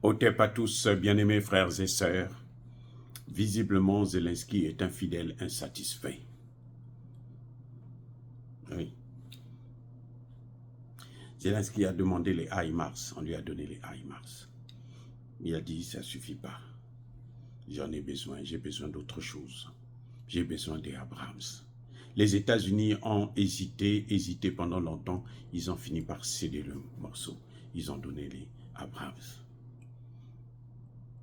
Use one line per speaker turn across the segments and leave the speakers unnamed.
Otep à tous, bien-aimés frères et sœurs. Visiblement, Zelensky est un fidèle insatisfait. Oui. Zelensky a demandé les HIMARS, on lui a donné les HIMARS. Il a dit, ça ne suffit pas. J'en ai besoin, j'ai besoin d'autre chose. J'ai besoin des Abrams. Les États-Unis ont hésité pendant longtemps. Ils ont fini par céder le morceau. Ils ont donné les Abrams.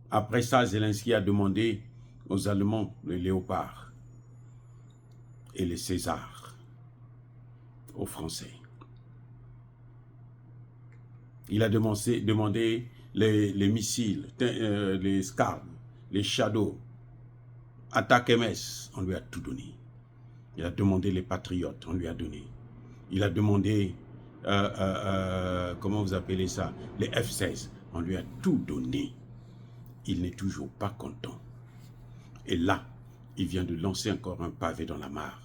Après ça, Zelensky a demandé aux Allemands le Léopard et les Césars aux Français. Il a demandé les missiles, les Scalp, les Shadow, Attaque MS, on lui a tout donné. Il a demandé les Patriotes, on lui a donné. Il a demandé, comment vous appelez ça, les F-16, on lui a tout donné. Il n'est toujours pas content. Et là, il vient de lancer encore un pavé dans la mare.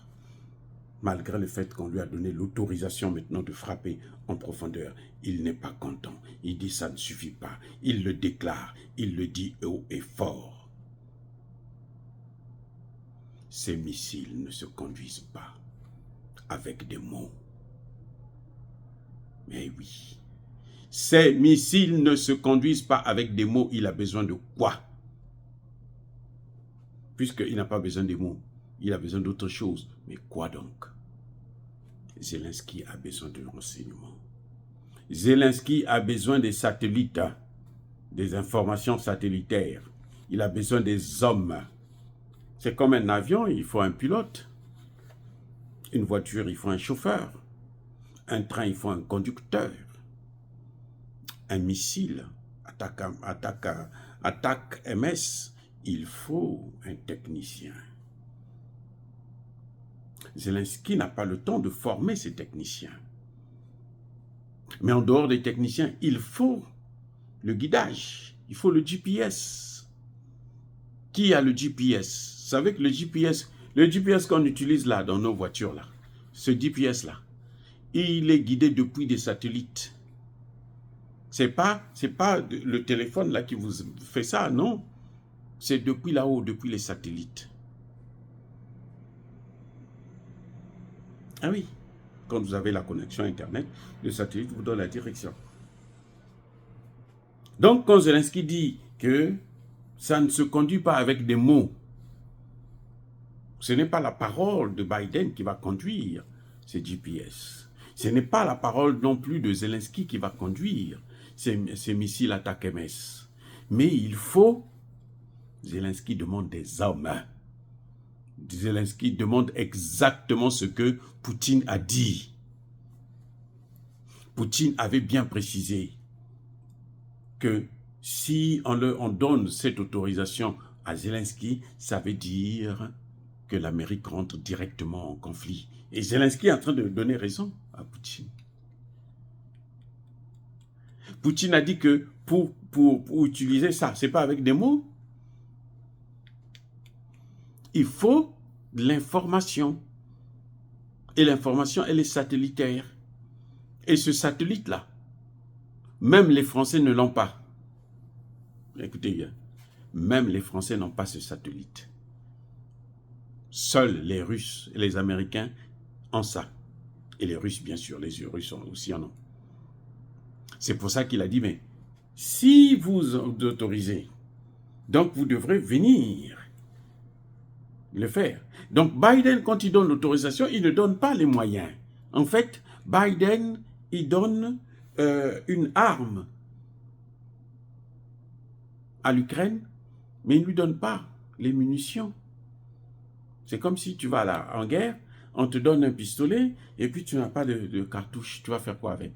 Malgré le fait qu'on lui a donné l'autorisation maintenant de frapper en profondeur, il n'est pas content. Il dit ça ne suffit pas. Il le déclare, il le dit haut et fort. Ces missiles ne se conduisent pas avec des mots. Mais oui, ces missiles ne se conduisent pas avec des mots. Il a besoin de quoi? Puisqu'il n'a pas besoin des mots, il a besoin d'autre chose. Mais quoi donc? Zelensky a besoin de renseignements. Zelensky a besoin des satellites, des informations satellitaires. Il a besoin des hommes. C'est comme un avion, il faut un pilote. Une voiture, il faut un chauffeur. Un train, il faut un conducteur. Un missile, attaque MS, il faut un technicien. Zelensky n'a pas le temps de former ces techniciens. Mais en dehors des techniciens, il faut le guidage, il faut le GPS. Qui a le GPS? Vous savez que le GPS qu'on utilise là, dans nos voitures là, ce GPS là, il est guidé depuis des satellites. C'est pas le téléphone là qui vous fait ça, non. C'est depuis là-haut, depuis les satellites. Ah oui, quand vous avez la connexion Internet, le satellite vous donne la direction. Donc, quand Zelensky dit que ça ne se conduit pas avec des mots, ce n'est pas la parole de Biden qui va conduire ces GPS. Ce n'est pas la parole non plus de Zelensky qui va conduire ces missiles attaque MS. Mais il faut, Zelensky demande des hommes. Zelensky demande exactement ce que Poutine a dit. Poutine avait bien précisé que si on donne cette autorisation à Zelensky, ça veut dire que l'Amérique rentre directement en conflit. Et Zelensky est en train de donner raison à Poutine. Poutine a dit que pour utiliser ça, ce n'est pas avec des mots. Il faut de l'information. Et l'information, elle est satellitaire. Et ce satellite-là, même les Français ne l'ont pas. Écoutez bien, même les Français n'ont pas ce satellite. Seuls les Russes et les Américains ont ça. Et les Russes, bien sûr, les Russes aussi en ont. C'est pour ça qu'il a dit, mais si vous autorisez, donc vous devrez venir le faire. Donc Biden, quand il donne l'autorisation, il ne donne pas les moyens. En fait, Biden, il donne une arme à l'Ukraine, mais il ne lui donne pas les munitions. C'est comme si tu vas là en guerre, on te donne un pistolet, et puis tu n'as pas de cartouche. Tu vas faire quoi avec?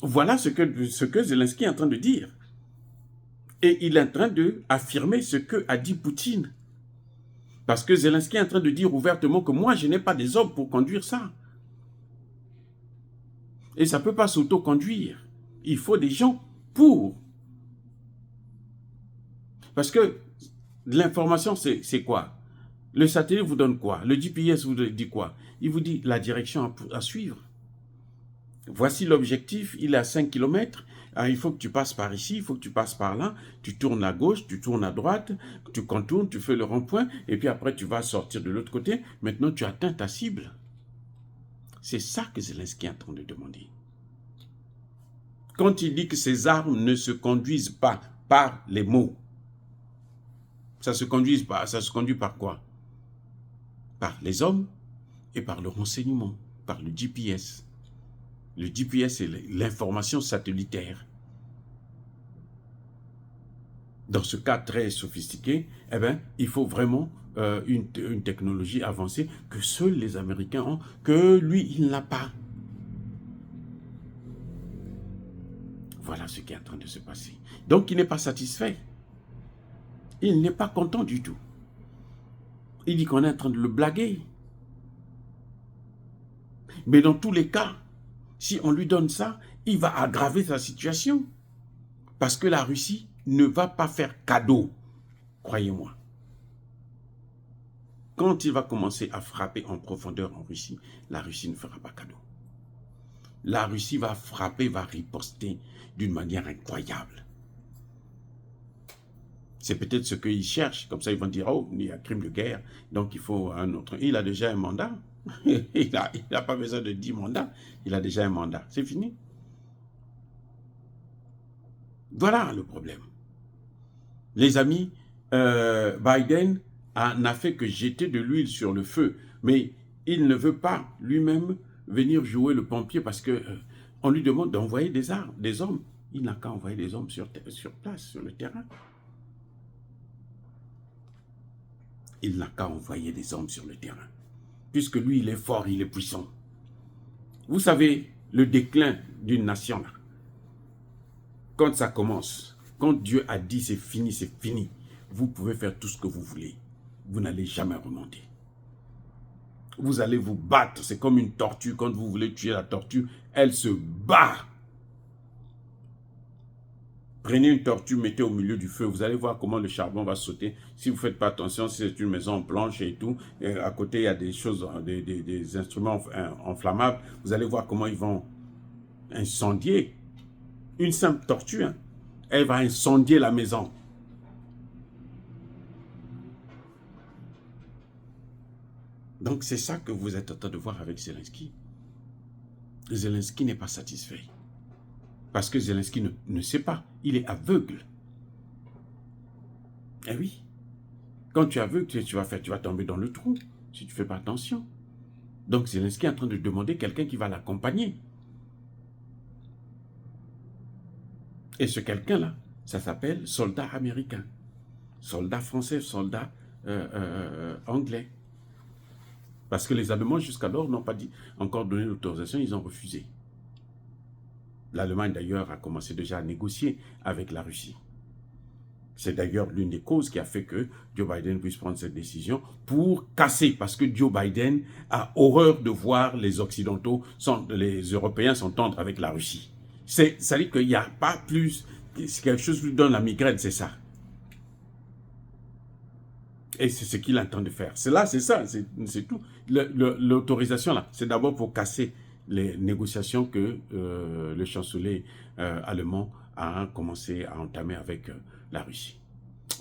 Voilà ce que Zelensky est en train de dire. Et il est en train d'affirmer ce que a dit Poutine. Parce que Zelensky est en train de dire ouvertement que moi, je n'ai pas des hommes pour conduire ça. Et ça ne peut pas s'auto-conduire. Il faut des gens pour. Parce que l'information, c'est quoi? Le satellite vous donne quoi? Le GPS vous dit quoi? Il vous dit la direction à suivre. Voici l'objectif, il est à 5 km. Ah, il faut que tu passes par ici, il faut que tu passes par là, tu tournes à gauche, tu tournes à droite, tu contournes, tu fais le rond-point, et puis après tu vas sortir de l'autre côté. Maintenant, tu atteins ta cible. C'est ça que Zelensky est en train de demander. Quand il dit que ces armes ne se conduisent pas par les mots, ça se conduit par quoi? Par les hommes et par le renseignement, par le GPS. Le GPS, c'est l'information satellitaire. Dans ce cas très sophistiqué, eh bien, il faut vraiment une technologie avancée que seuls les Américains ont, que lui, il n'a pas. Voilà ce qui est en train de se passer. Donc, il n'est pas satisfait. Il n'est pas content du tout. Il dit qu'on est en train de le blaguer. Mais dans tous les cas, si on lui donne ça, il va aggraver sa situation. Parce que la Russie ne va pas faire cadeau, croyez-moi. Quand il va commencer à frapper en profondeur en Russie, la Russie ne fera pas cadeau. La Russie va frapper, va riposter d'une manière incroyable. C'est peut-être ce qu'ils cherchent. Comme ça, ils vont dire, oh, il y a crime de guerre, donc il faut un autre. Il a déjà un mandat. Il n'a pas besoin de 10 mandats. Il a déjà un mandat. C'est fini. Voilà le problème. Les amis, Biden n'a fait que jeter de l'huile sur le feu. Mais il ne veut pas lui-même venir jouer le pompier parce que on lui demande d'envoyer des hommes. Il n'a qu'à envoyer des hommes sur place, sur le terrain. Il n'a qu'à envoyer des hommes sur le terrain. Puisque lui, il est fort, il est puissant. Vous savez, le déclin d'une nation, là, quand ça commence, quand Dieu a dit c'est fini, vous pouvez faire tout ce que vous voulez. Vous n'allez jamais remonter. Vous allez vous battre. C'est comme une tortue. Quand vous voulez tuer la tortue, elle se bat. Prenez une tortue, mettez au milieu du feu. Vous allez voir comment le charbon va sauter. Si vous ne faites pas attention, si c'est une maison en planche et tout, et à côté, il y a des choses, des instruments enflammables. Vous allez voir comment ils vont incendier. Une simple tortue, hein, elle va incendier la maison. Donc, c'est ça que vous êtes en train de voir avec Zelensky. Zelensky n'est pas satisfait. Parce que Zelensky ne sait pas. Il est aveugle. Eh oui. Quand tu es aveugle, tu vas tomber dans le trou si tu ne fais pas attention. Donc, Zelensky est en train de demander quelqu'un qui va l'accompagner. Et ce quelqu'un-là, ça s'appelle soldat américain. Soldat français, soldat anglais. Parce que les Allemands, jusqu'alors, n'ont pas encore donné l'autorisation, ils ont refusé. L'Allemagne, d'ailleurs, a commencé déjà à négocier avec la Russie. C'est d'ailleurs l'une des causes qui a fait que Joe Biden puisse prendre cette décision pour casser, parce que Joe Biden a horreur de voir les Occidentaux, les Européens s'entendre avec la Russie. Ça dit qu'il n'y a pas plus, quelque chose qui lui donne la migraine, c'est ça. Et c'est ce qu'il entend de faire. C'est ça, c'est tout. L'autorisation, là, c'est d'abord pour casser les négociations que le chancelier allemand a commencé à entamer avec la Russie.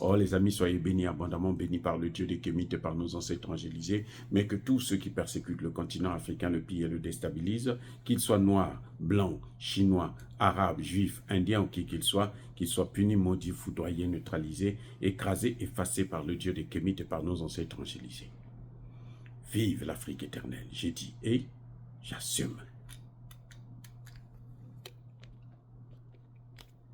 Oh les amis, soyez bénis, abondamment bénis par le Dieu des Kémites et par nos ancêtres angélisés, mais que tous ceux qui persécutent le continent africain le pillent et le déstabilisent, qu'ils soient noirs, blancs, chinois, arabes, juifs, indiens ou qui qu'ils soient punis, maudits, foudroyés, neutralisés, écrasés, effacés par le Dieu des Kémites et par nos ancêtres angélisés. Vive l'Afrique éternelle, j'ai dit et j'assume.